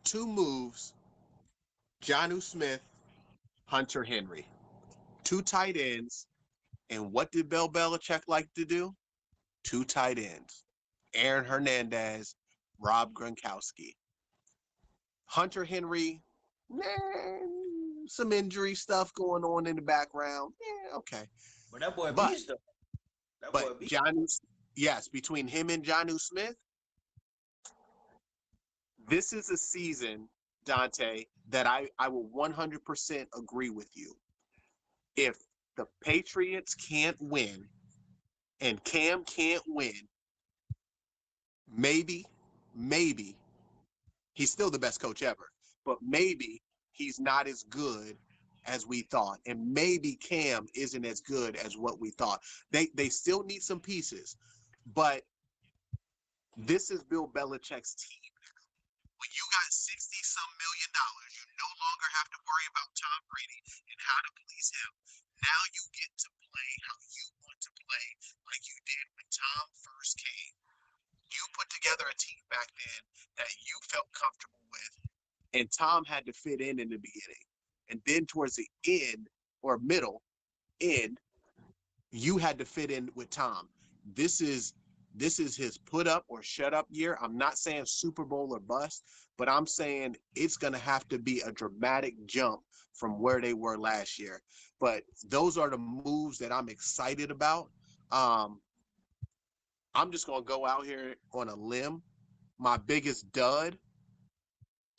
two moves, Jonnu Smith, Hunter Henry, two tight ends. And what did Bill Belichick like to do? Two tight ends, Aaron Hernandez, Rob Gronkowski. Hunter Henry, some injury stuff going on in the background. Yeah, okay. But that boy But beast though. That boy but beast. Jonnu, yes, between him and Jonnu Smith, this is a season, Dante, that I will 100% agree with you. If the Patriots can't win and Cam can't win, maybe he's still the best coach ever, but maybe he's not as good as we thought, and maybe Cam isn't as good as what we thought. They still need some pieces, but this is Bill Belichick's team. When you got 60 some $million, you no longer have to worry about Tom Brady and how to please him. Now you get to play how you want to play, like you did when Tom first came. You put together a team back then that you felt comfortable with, and Tom had to fit in the beginning. And then towards the end, or middle end, you had to fit in with Tom. This is this is his put up or shut up year. I'm not saying Super Bowl or bust, but I'm saying it's going to have to be a dramatic jump from where they were last year. But those are the moves that I'm excited about. Um, I'm just going to go out here on a limb. My biggest dud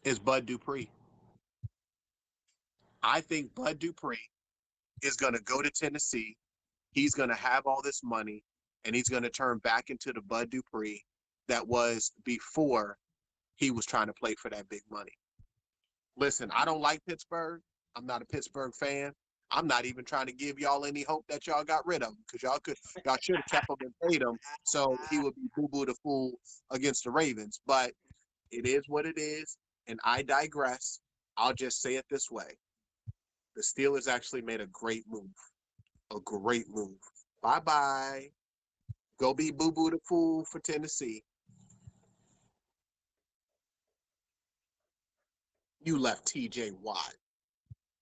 is Bud Dupree. I think Bud Dupree is going to go to Tennessee. He's going to have all this money and he's going to turn back into the Bud Dupree that was before he was trying to play for that big money. Listen, I don't like Pittsburgh. I'm not a Pittsburgh fan. I'm not even trying to give y'all any hope that y'all got rid of him because y'all should have kept him and paid him so he would be boo boo the fool against the Ravens. But it is what it is, and I digress. I'll just say it this way: the Steelers actually made a great move. A great move. Bye bye. Go be boo boo the fool for Tennessee. You left TJ Watt.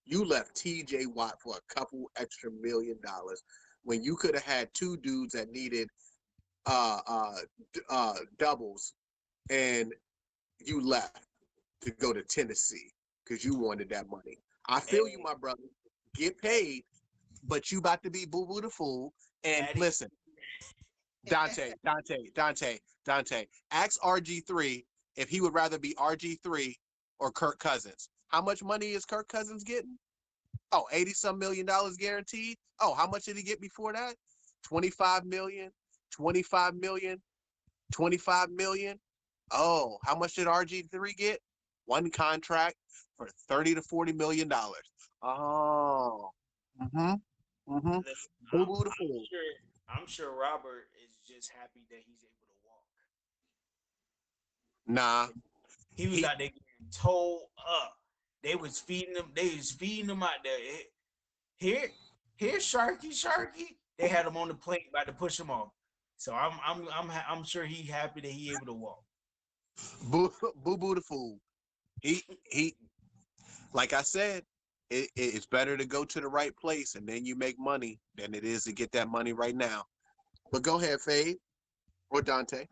You left TJ Watt for a couple extra $1 million when you could have had two dudes that needed doubles, and you left to go to Tennessee because you wanted that money. I feel you, my brother. Get paid, but you about to be boo boo the fool. And listen, Dante, ask RG3 if he would rather be RG3 or Kirk Cousins. How much money is Kirk Cousins getting? Oh, 80 some $1 million guaranteed. Oh, how much did he get before that? 25 million, 25 million, 25 million. Oh, how much did RG3 get? One contract for 30 to 40 million dollars. Oh. Mm-hmm. Mm-hmm. Listen, Boo boo the fool. I'm sure Robert is just happy that he's able to walk. Nah. He was He out there getting towed up. They was feeding him. They was feeding him out there. Here, here, Sharky. They had him on the plate, about to push him off. So I'm sure he happy that he able to walk. boo boo the fool. He like I said, it's better to go to the right place and then you make money than it is to get that money right now. But go ahead, Fade or Dante.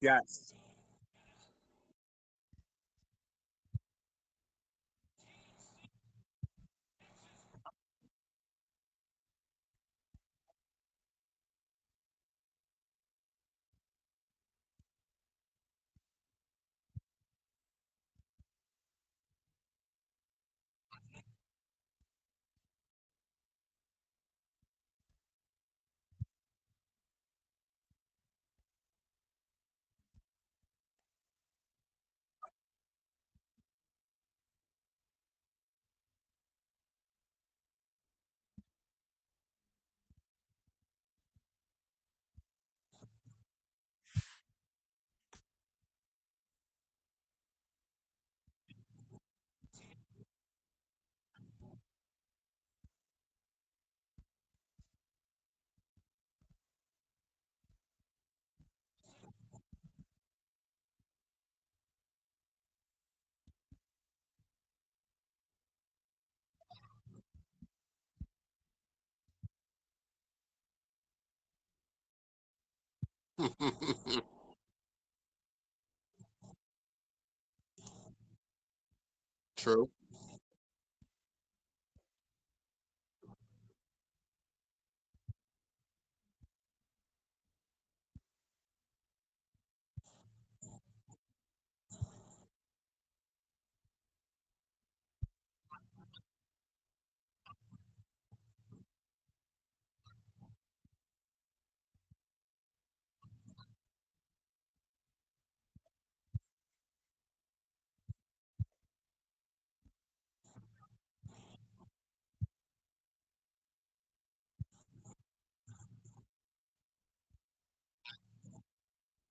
Yes. True.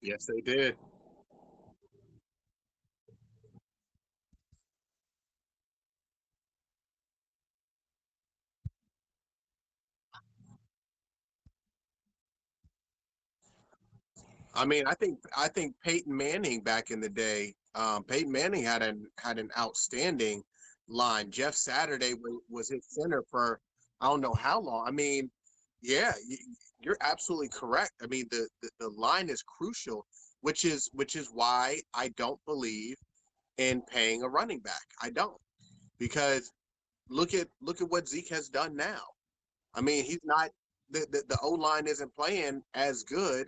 Yes, they did. I mean, I think Peyton Manning back in the day, Peyton Manning had an outstanding line. Jeff Saturday was his center for I don't know how long. I mean, yeah, you're absolutely correct. I mean, the line is crucial, which is why I don't believe in paying a running back. I don't because look at what Zeke has done now. I mean, he's not the O line isn't playing as good,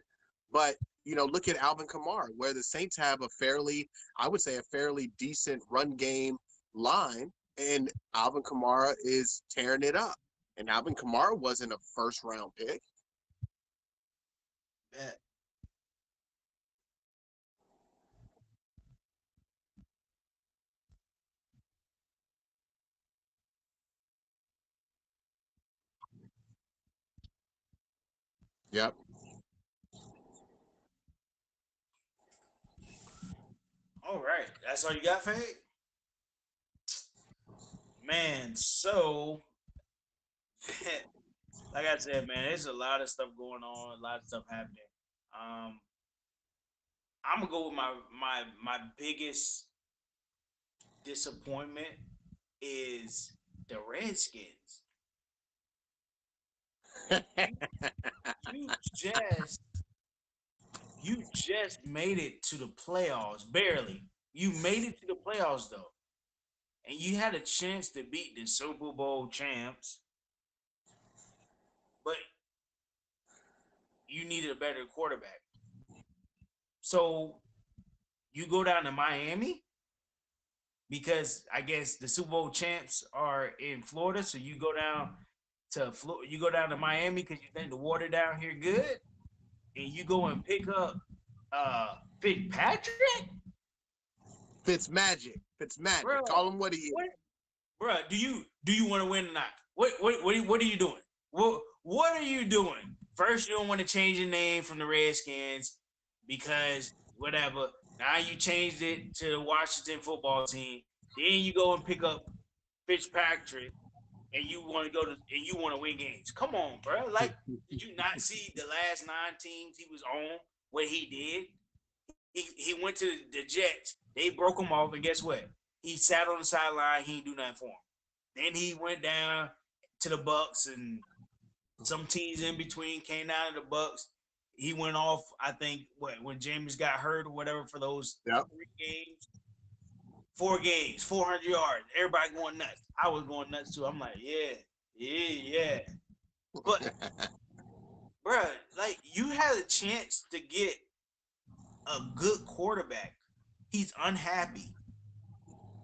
but look at Alvin Kamara, where the Saints have a fairly, I would say, a fairly decent run game line, and Alvin Kamara is tearing it up. And Alvin Kamara wasn't a first round pick. Bet. Yep. All right, that's all you got, Fade? Man, so like I said, man, there's a lot of stuff going on, a lot of stuff happening. Um, I'm gonna go with my biggest disappointment is the Redskins. You you just you just made it to the playoffs, barely. You made it to the playoffs though, and you had a chance to beat the Super Bowl champs, but you needed a better quarterback. So you go down to Miami because I guess the Super Bowl champs are in Florida. So you go down you go down to Miami because you think the water down here good, and you go and pick up Fitzpatrick, Fitz magic. Fitz bro. magic. Call him what he is. What, bro? Do you want to win or not? What are you doing? What are you doing? First, you don't want to change your name from the Redskins because whatever. Now you changed it to the Washington football team. Then you go and pick up Fitzpatrick, and you want to go to and you want to win games. Come on, bro. Like, did you not see the last 9 teams he was on? What he did? He went to the Jets. They broke him off, and guess what? He sat on the sideline. He didn't do nothing for him. Then he went down to the Bucks, and some teams in between came down to the Bucks. He went off, I think, when James got hurt or whatever for those Yep. 3 games, 4 games, 400 yards. Everybody going nuts. I was going nuts too. I'm like, yeah, yeah, yeah. But, bruh, like you had a chance to get a good quarterback. He's unhappy.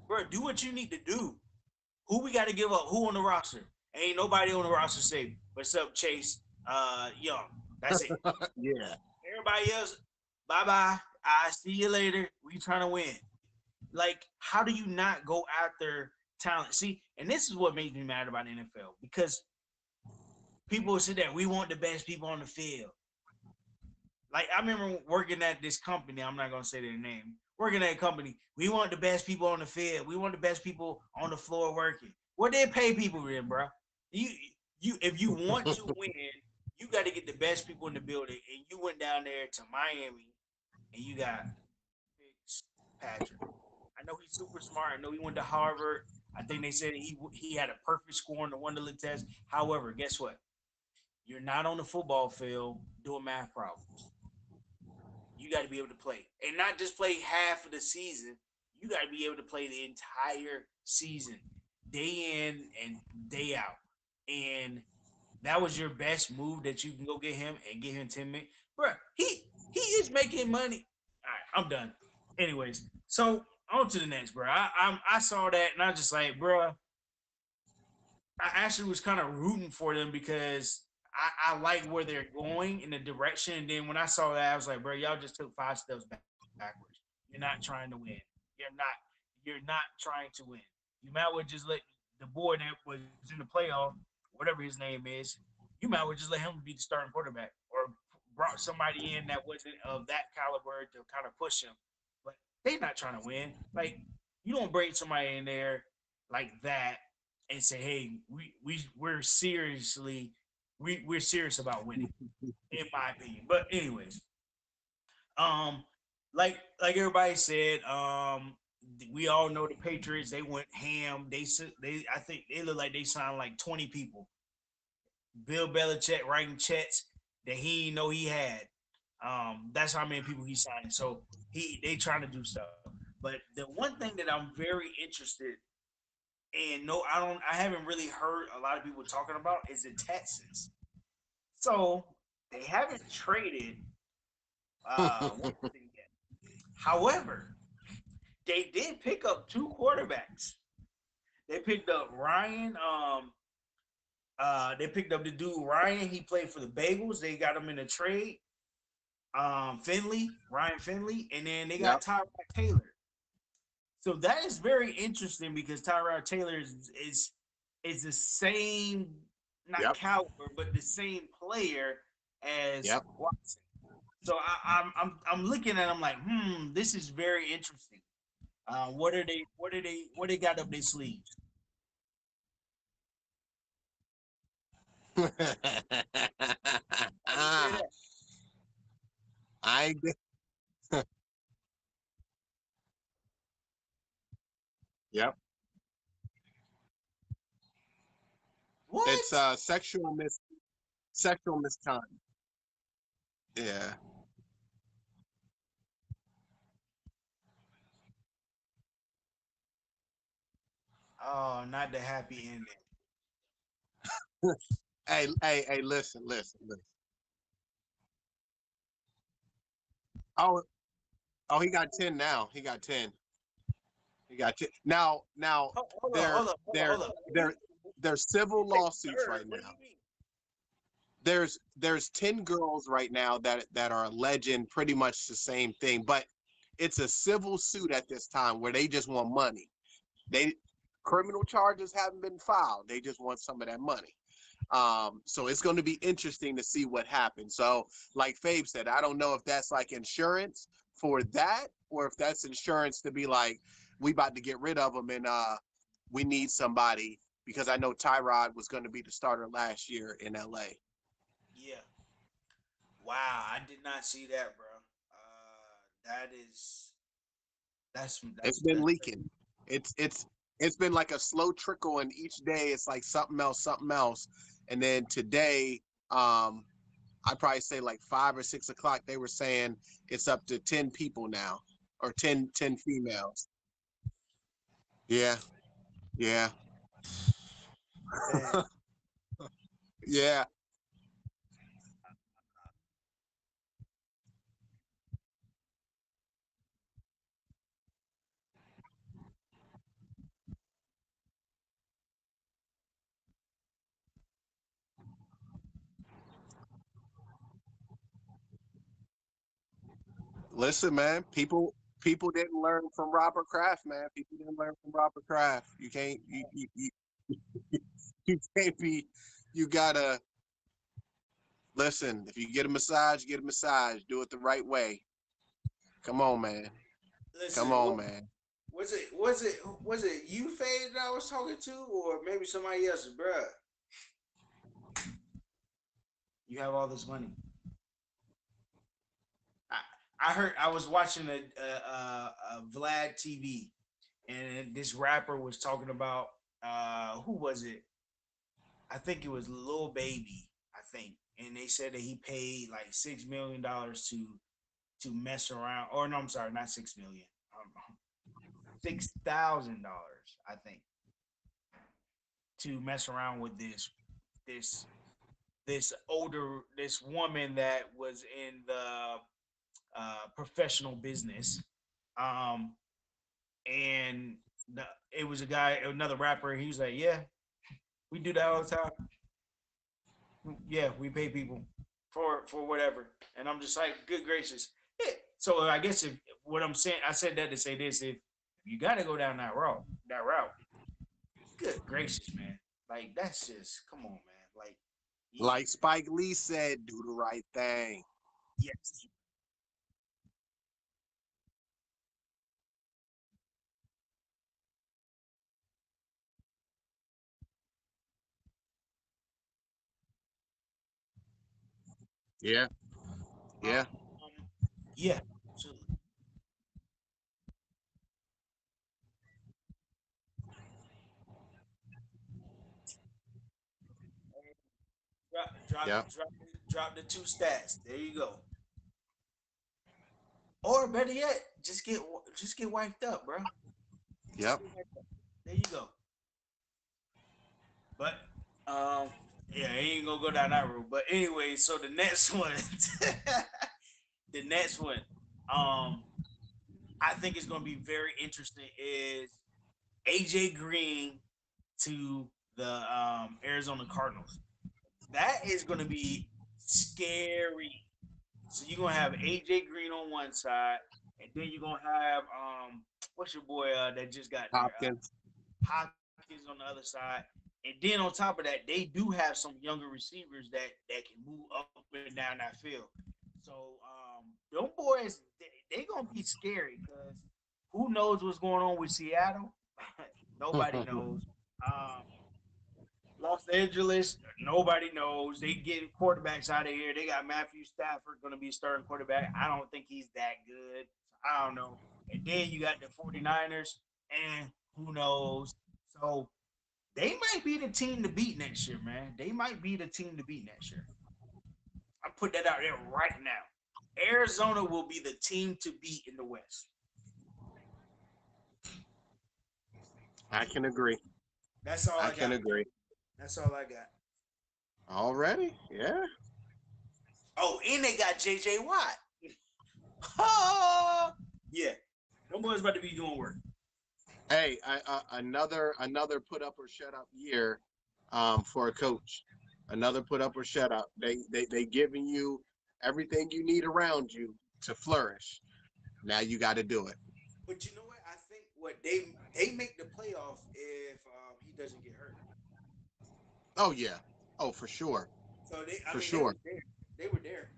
Bro, do what you need to do. Who we got to give up? Who on the roster? Ain't nobody on the roster say, what's up, Chase Young. That's it. Yeah. Everybody else, bye bye. I see you later. We trying to win. Like, how do you not go after talent? See, and this is what makes me mad about the NFL because people sit there, we want the best people on the field. Like, I remember working at this company. I'm not gonna say their name. Working at a company, we want the best people on the field. We want the best people on the floor working. What they pay people in, bro? You if you want to win, you got to get the best people in the building. And you went down there to Miami, and you got Patrick. I know he's super smart. I know he went to Harvard. I think they said he had a perfect score on the Wonderlic test. However, guess what? You're not on the football field doing math problems. You got to be able to play, and not just play half of the season. You got to be able to play the entire season, day in and day out. And that was your best move that you can go get him and get him 10 minutes, bro. He is making money. All right, I'm done. Anyways, so on to the next, bro. I saw that and I just like, bro. I actually was kind of rooting for them because I like where they're going in the direction. And then when I saw that, I was like, bro, y'all just took 5 steps backwards. You're not trying to win. You're not. You're not trying to win. You might well just let the boy that was in the playoff, whatever his name is, you might well just let him be the starting quarterback or brought somebody in that wasn't of that caliber to kind of push him. But they not trying to win. Like you don't bring somebody in there like that and say, "Hey, we're serious about winning." In my opinion. But anyways, um, like everybody said, we all know the Patriots. They went ham. They I think they look like they signed like 20 people. Bill Belichick writing checks that he didn't know he had. That's how many people he signed. So they trying to do stuff. But the one thing that I'm very interested in, no, I haven't really heard a lot of people talking about is the Texans. So they haven't traded one thing yet. However, they did pick up two quarterbacks. They picked up Ryan. They picked up the dude Ryan. He played for the Bengals. They got him in a trade. Ryan Finley, and then they got Yep. Tyrod Taylor. So that is very interesting because Tyrod Taylor is the same, not Yep. caliber, but the same player as Yep. Watson. So I'm looking at them like, this is very interesting. What they got up their sleeves? Why you say that? I yep. It's What? sexual misconduct. Yeah. Oh, not the happy ending. Hey, listen. Oh, oh, he got 10 now. He got 10. He got 10. Now Hold on, they're hold on, hold on, they're hold on. they're they're civil They lawsuits third. right What do now. you mean? There's 10 girls right now that are alleging pretty much the same thing, but it's a civil suit at this time where they just want money. They criminal charges haven't been filed. They just want some of that money. So it's going to be interesting to see what happens. So, like Fabe said, I don't know if that's like insurance for that, or if that's insurance to be like, we about to get rid of them and we need somebody because I know Tyrod was going to be the starter last year in LA. Yeah. Wow, I did not see that, bro. That is It's been that's crazy. leaking. It's been like a slow trickle, and each day it's like something else. And then today, I'd probably say like 5 or 6 o'clock, they were saying it's up to 10 people now, or ten females. Yeah, yeah, Man, yeah. Listen, man, people didn't learn from Robert Kraft, man. People didn't learn from Robert Kraft. You can't be. You gotta listen. If you get a massage, get a massage. Do it the right way. Come on, man. Come listen, on, man. was it you, Fade, that I was talking to, or maybe somebody else, bro? You have all this money. I, I heard I was watching a Vlad TV, and this rapper was talking about who was it? I think it was Lil Baby. I think, and they said that he paid like $6 million to mess around. Or no, I'm sorry, not 6 million. $6,000, I think, to mess around with this this woman that was in the professional business. Um, and it was a guy, another rapper. He was like, "Yeah, we do that all the time. Yeah, we pay people for whatever." And I'm just like, "Good gracious." Yeah. So I guess if what I'm saying, I said that to say this: if you got to go down that route, good gracious, man. Like that's just come on, man. Like, Like Spike Lee said, do the right thing. Yes. Yeah, Um, yeah, yeah. Absolutely. yeah, Drop the two stats. There you go. Or better yet, just get wiped up, bro. Just yep. get wiped up. There you go. But um, yeah, I ain't gonna go down that road. But anyway, so the next one, the next one, um, I think is gonna be very interesting. Is AJ Green to the Arizona Cardinals? That is gonna be scary. So you're gonna have AJ Green on one side, and then you're gonna have what's your boy that just got there? Hopkins. Hopkins on the other side. And then on top of that, they do have some younger receivers that can move up and down that field. So them boys, they gonna be scary because who knows what's going on with Seattle? Nobody knows. Um, Los Angeles, nobody knows. They get quarterbacks out of here. They got Matthew Stafford going to be a starting quarterback. I don't think he's that good. I don't know. And then you got the 49ers, and who knows? So they might be the team to beat next year, man. They might be the team to beat next year. I put that out there right now. Arizona will be the team to beat in the West. I can agree. That's all I I can got. agree. That's all I got. Already? Yeah. Oh, and they got JJ Watt. Oh, yeah. Them boys about to be doing work. Hey, another put up or shut up year for a coach. Another put up or shut up. They giving you everything you need around you to flourish. Now you got to do it. But you know what? I think what they make the playoff if he doesn't get hurt. Oh yeah. Oh for sure. So I For mean, they sure. were there. They were there.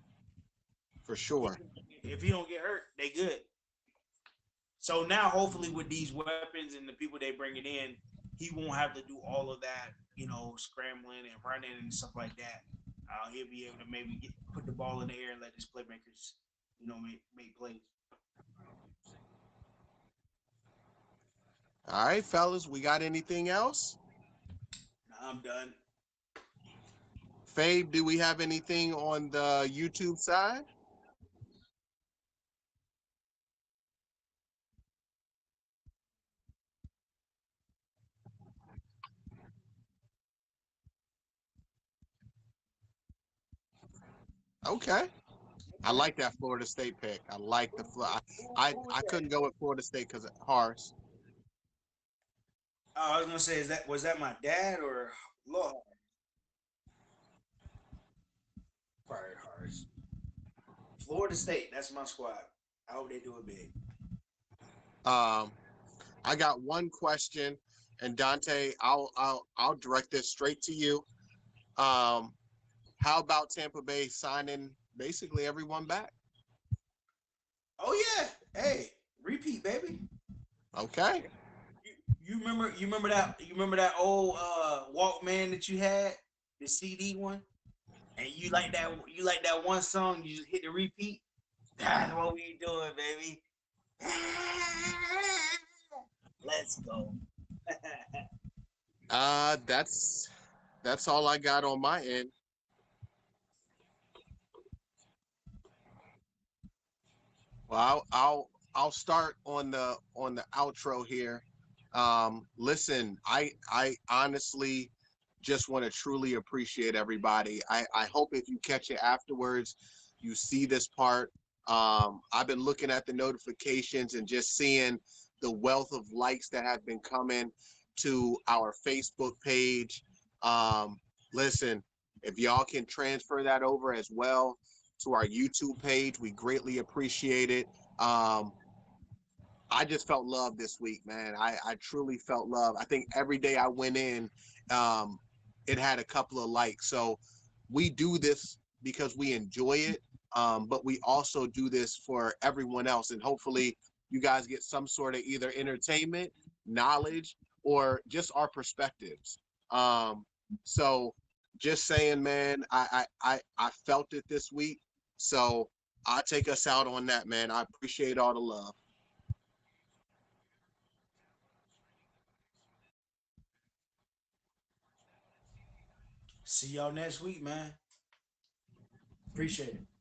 For sure. If he don't get hurt, they good. So now, hopefully, with these weapons and the people they bringing in, he won't have to do all of that, scrambling and running and stuff like that. He'll be able to maybe put the ball in the air and let his playmakers, make plays. All right, fellas, we got anything else? Now I'm done. Fabe, do we have anything on the YouTube side? Okay. I Okay. like that Florida State pick. I like the Who was I that? couldn't go with Florida State because of Horace. Oh, I was gonna say, was that my dad or Lord? Probably Harris. Florida State. That's my squad. I hope they do it big. Um, I got one question, and Dante, I'll direct this straight to you. Um, how about Tampa Bay signing basically everyone back? Oh yeah. Hey, repeat, baby. Okay. You, you remember that old Walkman that you had, the CD one, and you like that one song. You just hit the repeat. That's what we doing, baby. Let's go. That's all I got on my end. Well, I'll start on the outro here. Listen, I honestly just want to truly appreciate everybody. I hope if you catch it afterwards, you see this part. I've been looking at the notifications and just seeing the wealth of likes that have been coming to our Facebook page. Um, Listen, if y'all can transfer that over as well to our YouTube page, we greatly appreciate it. Um, I just felt love this week, man. I truly felt love. I think every day I went in, um, it had a couple of likes. So we do this because we enjoy it. but we also do this for everyone else. And hopefully, you guys get some sort of either entertainment, knowledge, or just our perspectives. Um, so, just saying, man, I felt it this week. So, I'll take us out on that, man. I appreciate all the love. See y'all next week, man. Appreciate it.